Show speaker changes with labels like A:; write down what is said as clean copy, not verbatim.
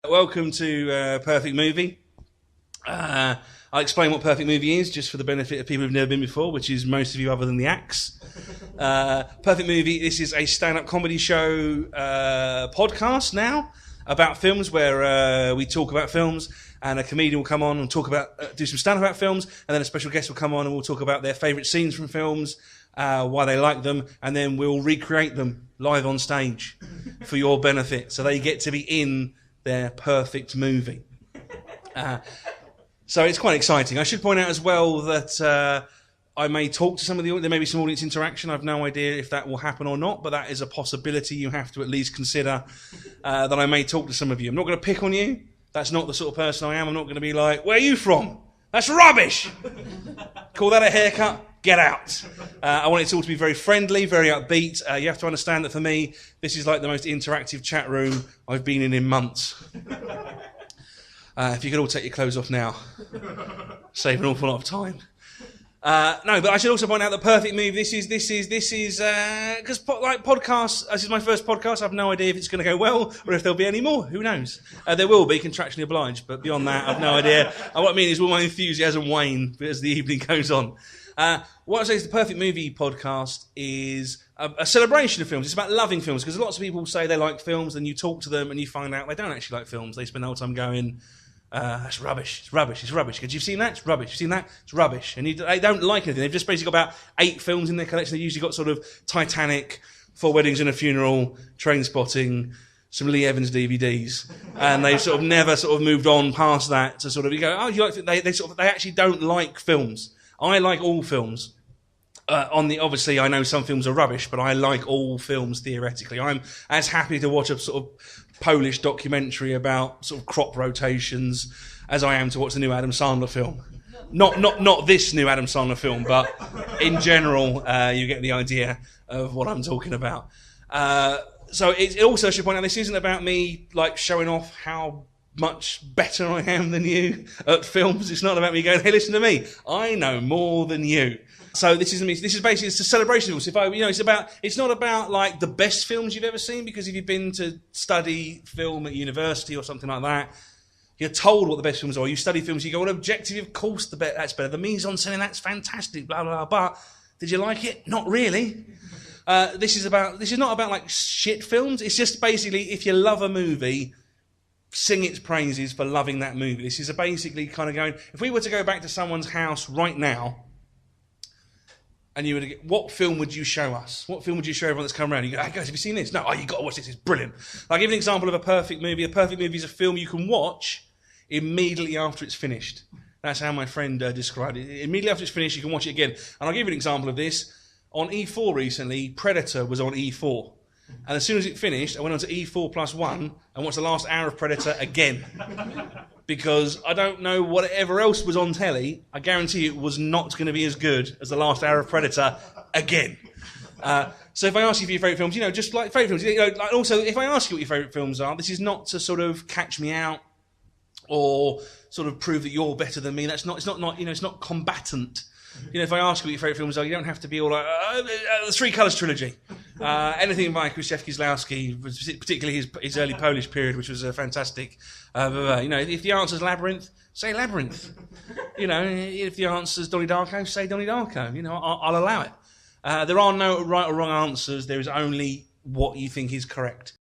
A: Welcome to Perfect Movie. I'll explain what Perfect Movie is, just for the benefit of people who've never been before, which is most of you other than the Axe. Perfect Movie, this is a stand-up comedy show podcast now about films, where we talk about films, and a comedian will come on and talk about, do some stand-up about films, and then a special guest will come on and we'll talk about their favourite scenes from films, why they like them, and then we'll recreate them live on stage for your benefit, so they get to be in their perfect movie. So it's quite exciting. I should point out as well that I may talk to some of the audience. There may be some audience interaction. I've no idea if that will happen or not, but that is a possibility you have to at least consider, that I may talk to some of you. I'm not going to pick on you. That's not the sort of person I am. I'm not going to be like, where are you from? That's rubbish! Call that a haircut? Get out. I want it all to be very friendly, very upbeat. You have to understand that for me, this is like the most interactive chat room I've been in months. If you could all take your clothes off now, save an awful lot of time. No, but I should also point out that Perfect Movie, this is, because like podcasts, this is my first podcast, I have no idea if it's going to go well, or if there'll be any more, who knows? There will be, contractually obliged, but beyond that, I've no idea. What I mean is, will my enthusiasm wane as the evening goes on? What I say is the Perfect Movie podcast is a celebration of films. It's about loving films, because lots of people say they like films, and you talk to them and you find out they don't actually like films. They spend the whole time going, that's rubbish, it's rubbish, it's rubbish. Because you've seen that, it's rubbish. You've seen that, it's rubbish. And they don't like anything. They've just basically got about 8 films in their collection. They've usually got sort of Titanic, 4 Weddings and a Funeral, Trainspotting, some Lee Evans DVDs, and they've sort of never sort of moved on past that to sort of, you go, oh, you like, they actually don't like films. I like all films. Obviously, I know some films are rubbish, but I like all films theoretically. I'm as happy to watch a sort of Polish documentary about sort of crop rotations as I am to watch the new Adam Sandler film. Not this new Adam Sandler film, but in general, you get the idea of what I'm talking about. So it also should point out, this isn't about me like showing off how much better I am than you at films. It's not about me going, hey, listen to me, I know more than you. So this is basically, it's a celebration of films. It's not about like the best films you've ever seen, because if you've been to study film at university or something like that, you're told what the best films are. You study films, you go, well, objectively, of course, that's better. The mise en scène, that's fantastic, blah, blah, blah. But did you like it? Not really. This is not about like shit films. It's just basically, if you love a movie, sing its praises for loving that movie. This is basically kind of going, if we were to go back to someone's house right now, and you were to get, what film would you show us? What film would you show everyone that's come around? You go, hey guys, have you seen this? No, you got to watch this, it's brilliant. I'll give you an example of a perfect movie. A perfect movie is a film you can watch immediately after it's finished. That's how my friend described it. Immediately after it's finished, you can watch it again. And I'll give you an example of this. On E4 recently, Predator was on E4. And as soon as it finished, I went on to E4+1 and watched the last hour of Predator again. Because I don't know whatever else was on telly, I guarantee it was not going to be as good as the last hour of Predator again. So if I ask you for your favourite films, just like favourite films, like also if I ask you what your favourite films are, this is not to sort of catch me out or sort of prove that you're better than me. It's not combatant. If I ask you what your favourite films are, you don't have to be all like, the Three Colours trilogy. Anything by Krzysztof Kieslowski, particularly his early Polish period, which was fantastic. If the answer's Labyrinth, say Labyrinth. If the answer's Donnie Darko, say Donnie Darko. I'll allow it. There are no right or wrong answers. There is only what you think is correct.